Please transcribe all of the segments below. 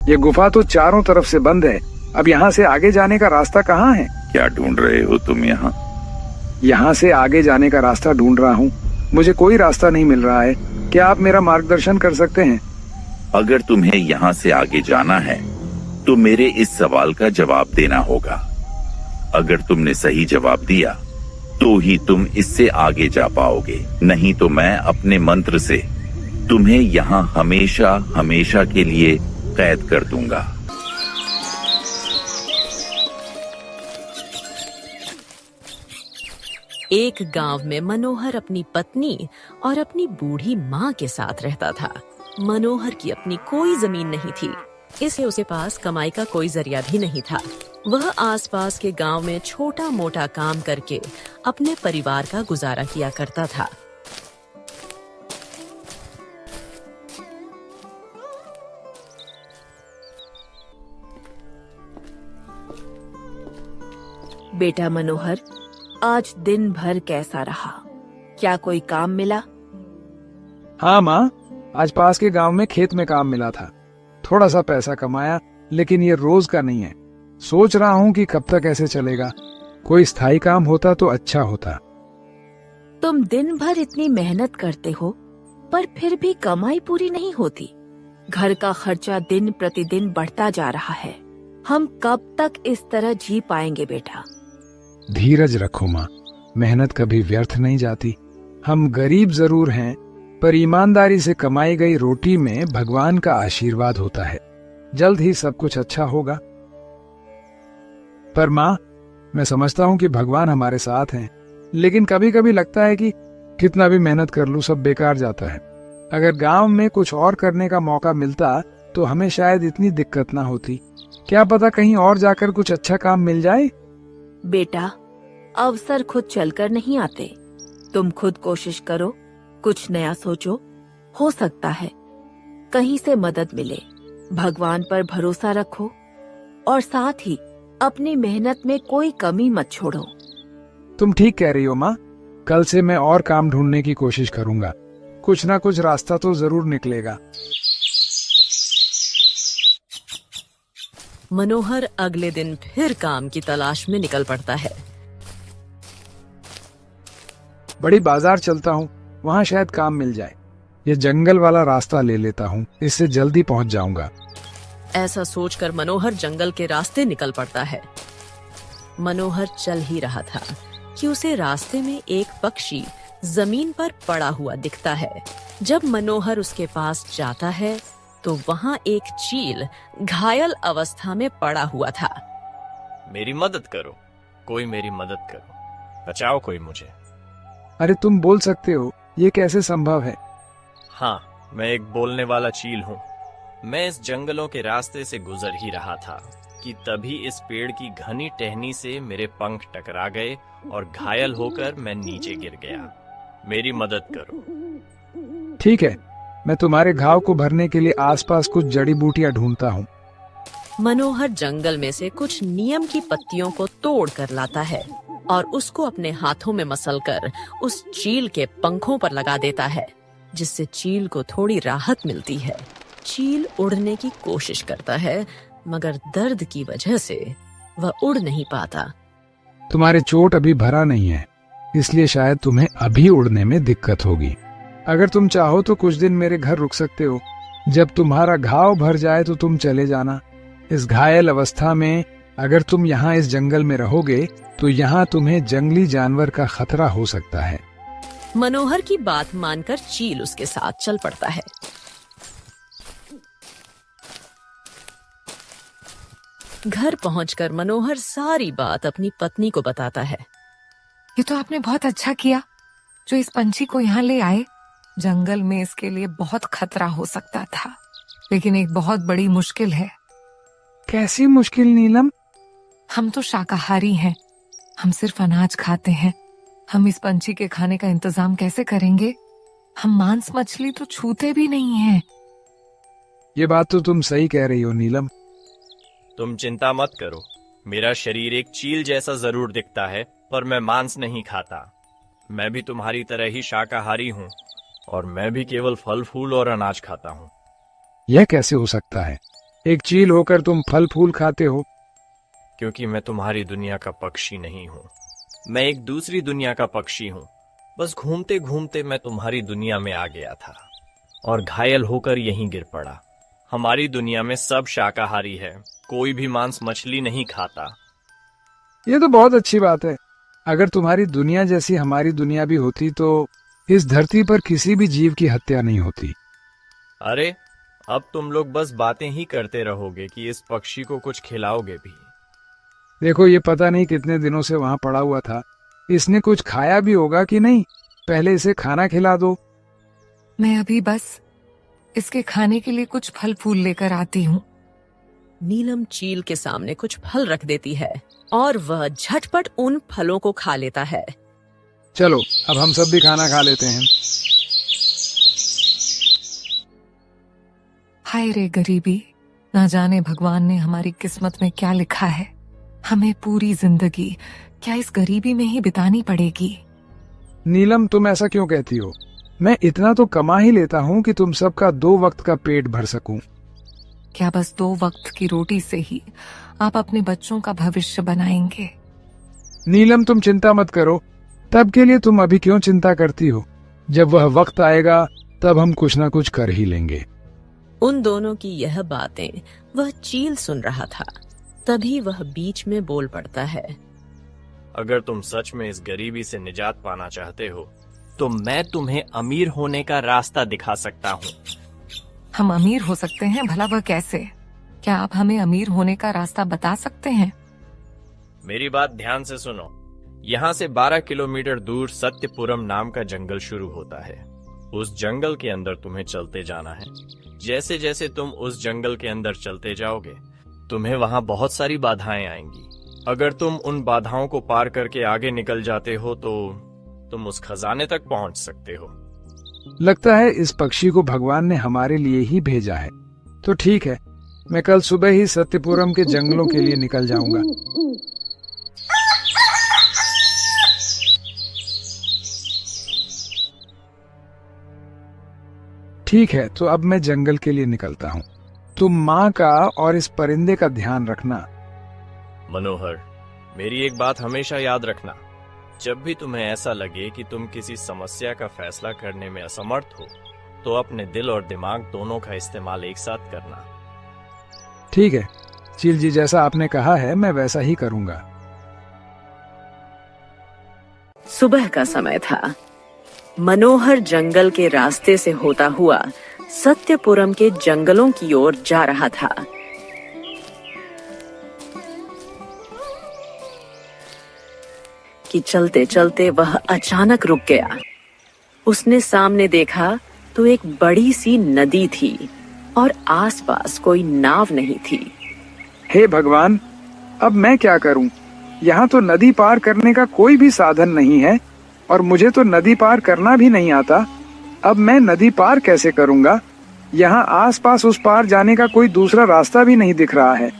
ये गुफा तो चारों तरफ से बंद है। अब यहाँ से आगे जाने का रास्ता कहाँ है? क्या ढूंढ रहे हो तुम यहाँ? यहाँ से आगे जाने का रास्ता ढूंढ रहा हूँ। मुझे कोई रास्ता नहीं मिल रहा है। क्या आप मेरा मार्गदर्शन कर सकते हैं? अगर तुम्हें यहाँ से आगे जाना है तो मेरे इस सवाल का जवाब देना होगा। अगर तुमने सही जवाब दिया तो ही तुम इससे आगे जा पाओगे, नहीं तो मैं अपने मंत्र से तुम्हें यहाँ हमेशा हमेशा के लिए कैद कर दूंगा। एक गांव में मनोहर अपनी पत्नी और अपनी बूढ़ी माँ के साथ रहता था। मनोहर की अपनी कोई जमीन नहीं थी, इसलिए उसके पास कमाई का कोई जरिया भी नहीं था। वह आसपास के गांव में छोटा मोटा काम करके अपने परिवार का गुजारा किया करता था। बेटा मनोहर, आज दिन भर कैसा रहा? क्या कोई काम मिला? हाँ माँ, आज पास के गांव में खेत में काम मिला था। थोड़ा सा पैसा कमाया, लेकिन ये रोज का नहीं है। सोच रहा हूँ कि कब तक ऐसे चलेगा। कोई स्थायी काम होता तो अच्छा होता। तुम दिन भर इतनी मेहनत करते हो, पर फिर भी कमाई पूरी नहीं होती। घर का खर्चा दिन प्रतिदिन बढ़ता जा रहा है। हम कब तक इस तरह जी पाएंगे बेटा? धीरज रखो माँ, मेहनत कभी व्यर्थ नहीं जाती। हम गरीब जरूर हैं, पर ईमानदारी से कमाई गई रोटी में भगवान का आशीर्वाद होता है। जल्द ही सब कुछ अच्छा होगा। पर माँ, मैं समझता हूँ कि भगवान हमारे साथ हैं, लेकिन कभी कभी लगता है कि कितना भी मेहनत कर लूं सब बेकार जाता है। अगर गांव में कुछ और करने का मौका मिलता तो हमें शायद इतनी दिक्कत ना होती। क्या पता कहीं और जाकर कुछ अच्छा काम मिल जाए। बेटा, अवसर खुद चलकर नहीं आते। तुम खुद कोशिश करो, कुछ नया सोचो। हो सकता है कहीं से मदद मिले। भगवान पर भरोसा रखो और साथ ही अपनी मेहनत में कोई कमी मत छोड़ो। तुम ठीक कह रही हो माँ। कल से मैं और काम ढूंढने की कोशिश करूंगा। कुछ ना कुछ रास्ता तो जरूर निकलेगा। मनोहर अगले दिन फिर काम की तलाश में निकल पड़ता है। बड़ी बाजार चलता हूँ, वहाँ शायद काम मिल जाए। ये जंगल वाला रास्ता ले लेता हूँ, इससे जल्दी पहुँच जाऊंगा। ऐसा सोचकर मनोहर जंगल के रास्ते निकल पड़ता है। मनोहर चल ही रहा था कि उसे रास्ते में एक पक्षी जमीन पर पड़ा हुआ दिखता है। जब मनोहर उसके पास जाता है तो वहाँ एक चील घायल अवस्था में पड़ा हुआ था। मेरी मदद करो, कोई मेरी मदद करो, बचाओ कोई मुझे। अरे तुम बोल सकते हो, ये कैसे संभव है? हाँ, मैं एक बोलने वाला चील हूँ। मैं इस जंगलों के रास्ते से गुजर ही रहा था कि तभी इस पेड़ की घनी टहनी से मेरे पंख टकरा गए और घायल होकर मैं नीचे गिर गया। मेरी मदद करो। ठीक है, मैं तुम्हारे घाव को भरने के लिए आसपास कुछ जड़ी बूटियां ढूंढता हूँ। मनोहर जंगल में से कुछ नीम की पत्तियों को तोड़ कर लाता है और उसको अपने हाथों में मसलकर उस चील के पंखों पर लगा देता है, जिससे चील को थोड़ी राहत मिलती है। चील उड़ने की कोशिश करता है, मगर दर्द की वजह से वह उड़ नहीं पाता। तुम्हारे चोट अभी भरा नहीं है, इसलिए शायद तुम्हें अभी उड़ने में दिक्कत होगी। अगर तुम चाहो तो कुछ दिन मेरे घर रुक सकते हो। जब तुम्हारा घाव भर जाए तो तुम चले जाना। इस घायल अवस्था में अगर तुम यहाँ इस जंगल में रहोगे तो यहाँ तुम्हें जंगली जानवर का खतरा हो सकता है। मनोहर की बात मानकर चील उसके साथ चल पड़ता है। घर पहुंचकर मनोहर सारी बात अपनी पत्नी को बताता है। ये तो आपने बहुत अच्छा किया जो इस पंछी को यहाँ ले आए। जंगल में इसके लिए बहुत खतरा हो सकता था, लेकिन एक बहुत बड़ी मुश्किल है। कैसी मुश्किल नीलम? हम तो शाकाहारी हैं, हम सिर्फ अनाज खाते हैं। हम इस पंछी के खाने का इंतजाम कैसे करेंगे? हम मांस मछली तो छूते भी नहीं हैं। ये बात तो तुम सही कह रही हो नीलम। तुम चिंता मत करो, मेरा शरीर एक चील जैसा जरूर दिखता है, पर मैं मांस नहीं खाता। मैं भी तुम्हारी तरह ही शाकाहारी हूँ और मैं भी केवल फल फूल और अनाज खाता हूँ। यह कैसे हो सकता है? एक चील होकर तुम फल फूल खाते हो। क्योंकि मैं तुम्हारी दुनिया का पक्षी नहीं हूँ, मैं एक दूसरी दुनिया का पक्षी हूँ। बस घूमते घूमते मैं तुम्हारी दुनिया में आ गया था और घायल होकर यहीं गिर पड़ा। हमारी दुनिया में सब शाकाहारी है, कोई भी मांस मछली नहीं खाता। ये तो बहुत अच्छी बात है। अगर तुम्हारी दुनिया जैसी हमारी दुनिया भी होती तो इस धरती पर किसी भी जीव की हत्या नहीं होती। अरे अब तुम लोग बस बातें ही करते रहोगे कि इस पक्षी को कुछ खिलाओगे भी। देखो, ये पता नहीं कितने दिनों से वहां पड़ा हुआ था, इसने कुछ खाया भी होगा कि नहीं। पहले इसे खाना खिला दो। मैं अभी बस इसके खाने के लिए कुछ फल फूल लेकर आती हूँ। नीलम चील के सामने कुछ फल रख देती है और वह झटपट उन फलों को खा लेता है। चलो अब हम सब भी खाना खा लेते हैं। हाय रे गरीबी, ना जाने भगवान ने हमारी किस्मत में क्या लिखा है। हमें पूरी जिंदगी क्या इस गरीबी में ही बितानी पड़ेगी। नीलम, तुम ऐसा क्यों कहती हो? मैं इतना तो कमा ही लेता हूँ कि तुम सबका 2 वक्त का पेट भर सकूं। क्या बस 2 वक्त की रोटी से ही आप अपने बच्चों का भविष्य बनाएंगे? नीलम, तुम चिंता मत करो। तब के लिए तुम अभी क्यों चिंता करती हो? जब वह वक्त आएगा तब हम कुछ ना कुछ कर ही लेंगे। उन दोनों की यह बातें वह चील सुन रहा था। तभी वह बीच में बोल पड़ता है। अगर तुम सच में इस गरीबी से निजात पाना चाहते हो तो मैं तुम्हें अमीर होने का रास्ता दिखा सकता हूँ। हम अमीर हो सकते हैं? भला वह कैसे? क्या आप हमें अमीर होने का रास्ता बता सकते हैं? मेरी बात ध्यान से सुनो। यहाँ से 12 किलोमीटर दूर सत्यपुरम नाम का जंगल शुरू होता है। उस जंगल के अंदर तुम्हें चलते जाना है। जैसे जैसे तुम उस जंगल के अंदर चलते जाओगे तुम्हें वहाँ बहुत सारी बाधाएं आएंगी। अगर तुम उन बाधाओं को पार करके आगे निकल जाते हो तो तुम उस खजाने तक पहुँच सकते हो। लगता है इस पक्षी को भगवान ने हमारे लिए ही भेजा है। तो ठीक है, मैं कल सुबह ही सत्यपुरम के जंगलों के लिए निकल जाऊंगा। ठीक है, तो अब मैं जंगल के लिए निकलता हूँ। तुम माँ का और इस परिंदे का ध्यान रखना। मनोहर, मेरी एक बात हमेशा याद रखना। जब भी तुम्हें ऐसा लगे कि तुम किसी समस्या का फैसला करने में असमर्थ हो तो अपने दिल और दिमाग दोनों का इस्तेमाल एक साथ करना। ठीक है, चील जी, जैसा आपने कहा है मैं वैसा ही करूंगा। सुबह का समय था। मनोहर जंगल के रास्ते से होता हुआ सत्यपुरम के जंगलों की ओर जा रहा था। कि चलते चलते वह अचानक रुक गया। उसने सामने देखा तो एक बड़ी सी नदी थी और आसपास कोई नाव नहीं थी। हे भगवान, अब मैं क्या करूं? यहाँ तो नदी पार करने का कोई भी साधन नहीं है और मुझे तो नदी पार करना भी नहीं आता। अब मैं नदी पार कैसे करूंगा? यहाँ आसपास उस पार जाने का कोई दूसरा रास्ता भी नहीं दिख रहा है।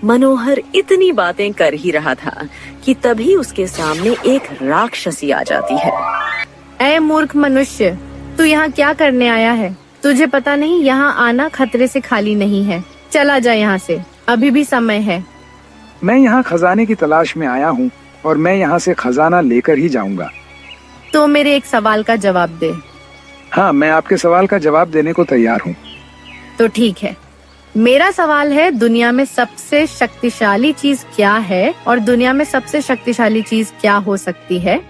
मनोहर इतनी बातें कर ही रहा था कि तभी उसके सामने एक राक्षसी आ जाती है। ऐ मूर्ख मनुष्य, तू यहाँ क्या करने आया है? तुझे पता नहीं यहाँ आना खतरे से खाली नहीं है। चला जा यहाँ से, अभी भी समय है। मैं यहाँ खजाने की तलाश में आया हूँ और मैं यहाँ से खजाना लेकर ही जाऊंगा। तो मेरे एक सवाल का जवाब दे। हाँ, मैं आपके सवाल का जवाब देने को तैयार हूँ। तो ठीक है, मेरा सवाल है, दुनिया में सबसे शक्तिशाली चीज क्या है और दुनिया में सबसे शक्तिशाली चीज क्या हो सकती है?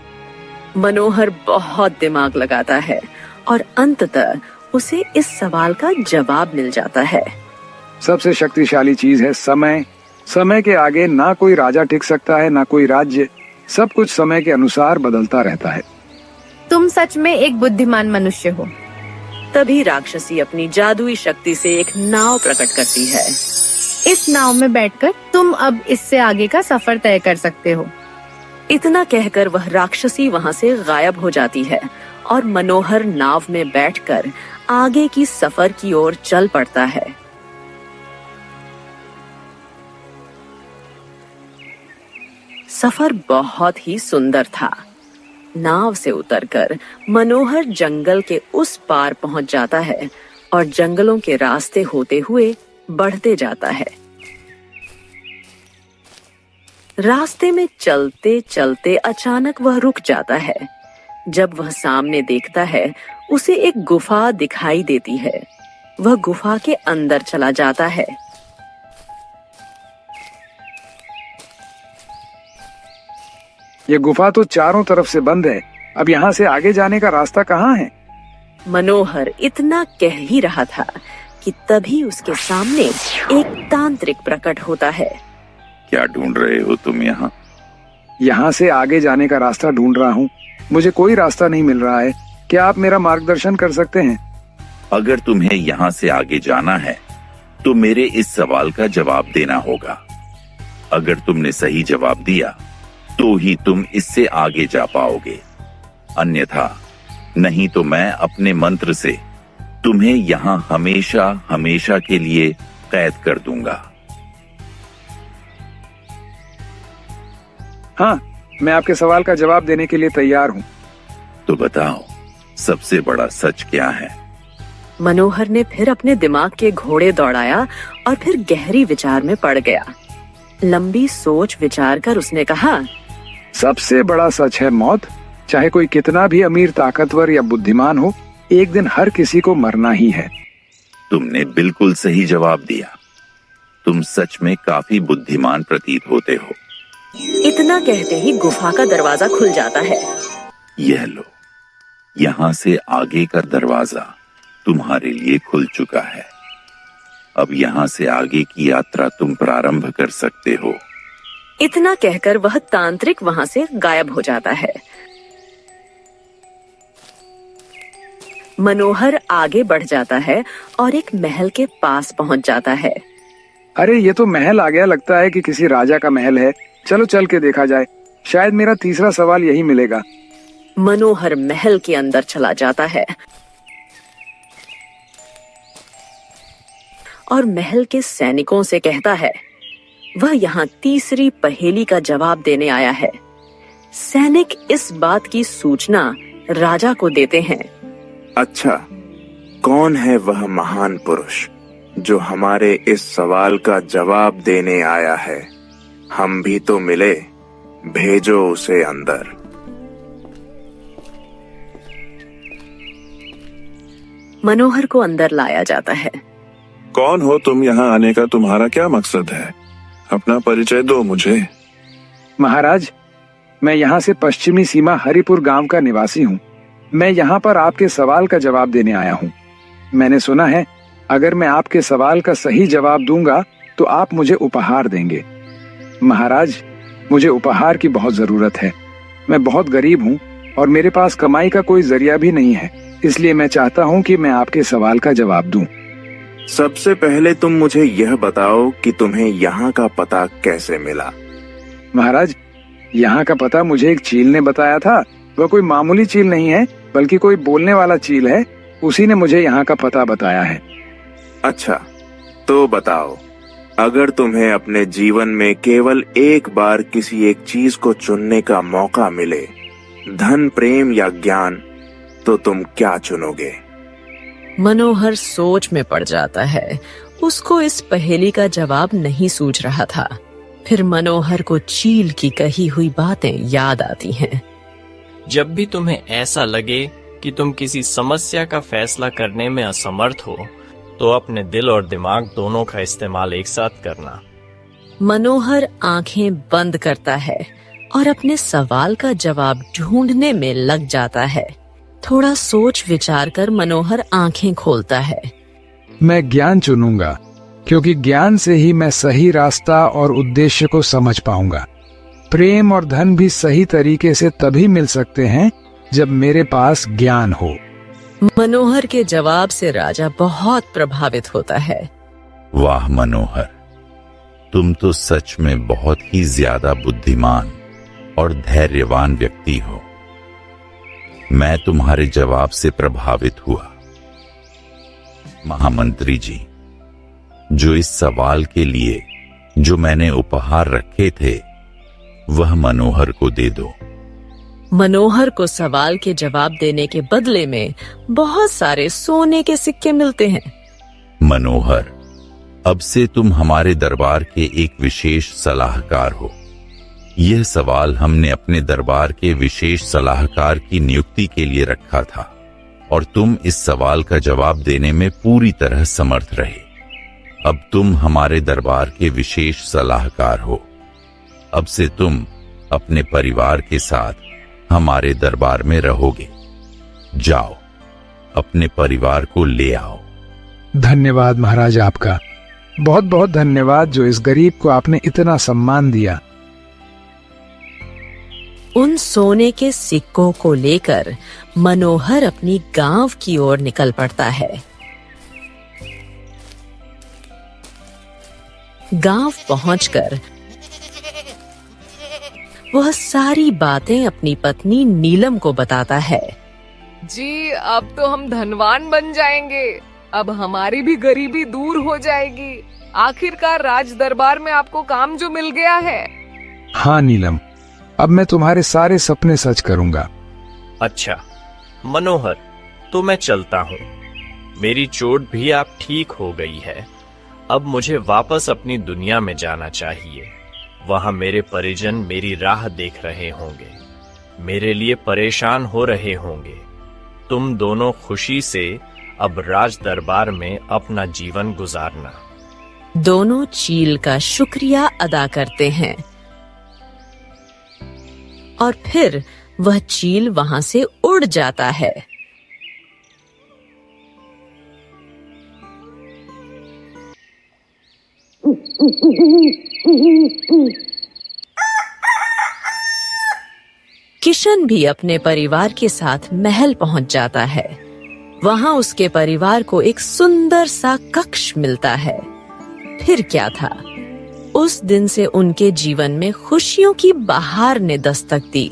मनोहर बहुत दिमाग लगाता है और अंततः उसे इस सवाल का जवाब मिल जाता है। सबसे शक्तिशाली चीज है समय। समय के आगे ना कोई राजा टिक सकता है, ना कोई राज्य। सब कुछ समय के अनुसार बदलता रहता है। तुम सच में एक बुद्धिमान मनुष्य हो। तभी राक्षसी अपनी जादुई शक्ति से एक नाव प्रकट करती है। इस नाव में बैठकर तुम अब इससे आगे का सफर तय कर सकते हो। इतना कहकर वह राक्षसी वहां से गायब हो जाती है और मनोहर नाव में बैठकर आगे की सफर की ओर चल पड़ता है। सफर बहुत ही सुंदर था। नाव से उतरकर मनोहर जंगल के उस पार पहुंच जाता है और जंगलों के रास्ते होते हुए बढ़ते जाता है। रास्ते में चलते चलते अचानक वह रुक जाता है। जब वह सामने देखता है, उसे एक गुफा दिखाई देती है। वह गुफा के अंदर चला जाता है। ये गुफा तो चारों तरफ से बंद है। अब यहाँ से आगे जाने का रास्ता कहाँ है? मनोहर इतना कह ही रहा था कि तभी उसके सामने एक तांत्रिक प्रकट होता है। क्या ढूंढ रहे हो तुम यहाँ? यहाँ से आगे जाने का रास्ता ढूंढ रहा हूँ। मुझे कोई रास्ता नहीं मिल रहा है। क्या आप मेरा मार्गदर्शन कर सकते हैं? अगर तुम्हें यहाँ से आगे जाना है तो मेरे इस सवाल का जवाब देना होगा। अगर तुमने सही जवाब दिया तो ही तुम इससे आगे जा पाओगे, अन्यथा नहीं तो मैं अपने मंत्र से तुम्हें यहाँ हमेशा हमेशा के लिए कैद कर दूंगा। हाँ, मैं आपके सवाल का जवाब देने के लिए तैयार हूँ। तो बताओ, सबसे बड़ा सच क्या है? मनोहर ने फिर अपने दिमाग के घोड़े दौड़ाया और फिर गहरी विचार में पड़ गया। लंबी सोच विचार कर उसने कहा, सबसे बड़ा सच है मौत। चाहे कोई कितना भी अमीर, ताकतवर या बुद्धिमान हो, एक दिन हर किसी को मरना ही है। तुमने बिल्कुल सही जवाब दिया। तुम सच में काफी बुद्धिमान प्रतीत होते हो। इतना कहते ही गुफा का दरवाजा खुल जाता है। यह लो, यहाँ से आगे का दरवाजा तुम्हारे लिए खुल चुका है। अब यहाँ से आगे की यात्रा तुम प्रारंभ कर सकते हो। इतना कहकर वह तांत्रिक वहां से गायब हो जाता है। मनोहर आगे बढ़ जाता है और एक महल के पास पहुंच जाता है। अरे, ये तो महल आ गया। लगता है कि किसी राजा का महल है। चलो चल के देखा जाए। शायद मेरा तीसरा सवाल यही मिलेगा। मनोहर महल के अंदर चला जाता है और महल के सैनिकों से कहता है वह यहाँ तीसरी पहेली का जवाब देने आया है। सैनिक इस बात की सूचना राजा को देते हैं। अच्छा, कौन है वह महान पुरुष जो हमारे इस सवाल का जवाब देने आया है? हम भी तो मिले, भेजो उसे अंदर। मनोहर को अंदर लाया जाता है। कौन हो तुम? यहाँ आने का तुम्हारा क्या मकसद है? अपना परिचय दो मुझे। महाराज, मैं यहाँ से पश्चिमी सीमा हरिपुर गांव का निवासी हूँ। मैं यहाँ पर आपके सवाल का जवाब देने आया हूँ। मैंने सुना है अगर मैं आपके सवाल का सही जवाब दूंगा तो आप मुझे उपहार देंगे। महाराज, मुझे उपहार की बहुत जरूरत है। मैं बहुत गरीब हूँ और मेरे पास कमाई का कोई जरिया भी नहीं है। इसलिए मैं चाहता हूँ कि मैं आपके सवाल का जवाब दूं। सबसे पहले तुम मुझे यह बताओ कि तुम्हें यहाँ का पता कैसे मिला? महाराज, यहाँ का पता मुझे एक चील ने बताया था। वह कोई मामूली चील नहीं है, बल्कि कोई बोलने वाला चील है। उसी ने मुझे यहाँ का पता बताया है। अच्छा, तो बताओ, अगर तुम्हें अपने जीवन में केवल एक बार किसी एक चीज को चुनने का मौका मिले, धन, प्रेम या ज्ञान, तो तुम क्या चुनोगे? मनोहर सोच में पड़ जाता है। उसको इस पहेली का जवाब नहीं सूझ रहा था। फिर मनोहर को चील की कही हुई बातें याद आती हैं। जब भी तुम्हें ऐसा लगे कि तुम किसी समस्या का फैसला करने में असमर्थ हो, तो अपने दिल और दिमाग दोनों का इस्तेमाल एक साथ करना। मनोहर आंखें बंद करता है और अपने सवाल का जवाब ढूंढने में लग जाता है। थोड़ा सोच विचार कर मनोहर आंखें खोलता है। मैं ज्ञान चुनूंगा, क्योंकि ज्ञान से ही मैं सही रास्ता और उद्देश्य को समझ पाऊंगा। प्रेम और धन भी सही तरीके से तभी मिल सकते हैं जब मेरे पास ज्ञान हो। मनोहर के जवाब से राजा बहुत प्रभावित होता है। वाह मनोहर, तुम तो सच में बहुत ही ज्यादा बुद्धिमान और धैर्यवान व्यक्ति हो। मैं तुम्हारे जवाब से प्रभावित हुआ। महामंत्री जी, जो इस सवाल के लिए जो मैंने उपहार रखे थे वह मनोहर को दे दो। मनोहर को सवाल के जवाब देने के बदले में बहुत सारे सोने के सिक्के मिलते हैं। मनोहर, अब से तुम हमारे दरबार के एक विशेष सलाहकार हो। यह सवाल हमने अपने दरबार के विशेष सलाहकार की नियुक्ति के लिए रखा था और तुम इस सवाल का जवाब देने में पूरी तरह समर्थ रहे। अब तुम हमारे दरबार के विशेष सलाहकार हो। अब से तुम अपने परिवार के साथ हमारे दरबार में रहोगे। जाओ, अपने परिवार को ले आओ। धन्यवाद महाराज आपका, बहुत बहुत धन्यवाद जो इस गरीब को आपने इतना सम्मान दिया। उन सोने के सिक्कों को लेकर मनोहर अपनी गांव की ओर निकल पड़ता है। गांव पहुंचकर वह सारी बातें अपनी पत्नी नीलम को बताता है। जी, अब तो हम धनवान बन जाएंगे। अब हमारी भी गरीबी दूर हो जाएगी। आखिरकार राज दरबार में आपको काम जो मिल गया है। हाँ नीलम, अब मैं तुम्हारे सारे सपने सच करूंगा। अच्छा मनोहर, तो मैं चलता हूँ। मेरी चोट भी आप ठीक हो गई है। अब मुझे वापस अपनी दुनिया में जाना चाहिए। वहां मेरे परिजन मेरी राह देख रहे होंगे, मेरे लिए परेशान हो रहे होंगे। तुम दोनों खुशी से अब राज दरबार में अपना जीवन गुजारना। दोनों चील का शुक्रिया अदा करते हैं और फिर वह चील वहां से उड़ जाता है। किशन भी अपने परिवार के साथ महल पहुंच जाता है। वहां उसके परिवार को एक सुंदर सा कक्ष मिलता है। फिर क्या था, उस दिन से उनके जीवन में खुशियों की बहार ने दस्तक दी।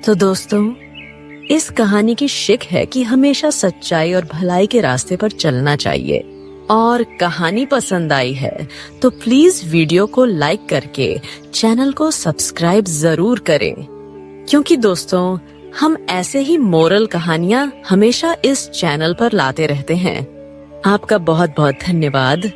तो दोस्तों, इस कहानी की शिक है कि हमेशा सच्चाई और भलाई के रास्ते पर चलना चाहिए। और कहानी पसंद आई है तो प्लीज वीडियो को लाइक करके चैनल को सब्सक्राइब जरूर करें, क्योंकि दोस्तों हम ऐसे ही मोरल कहानियां हमेशा इस चैनल पर लाते रहते हैं। आपका बहुत बहुत धन्यवाद।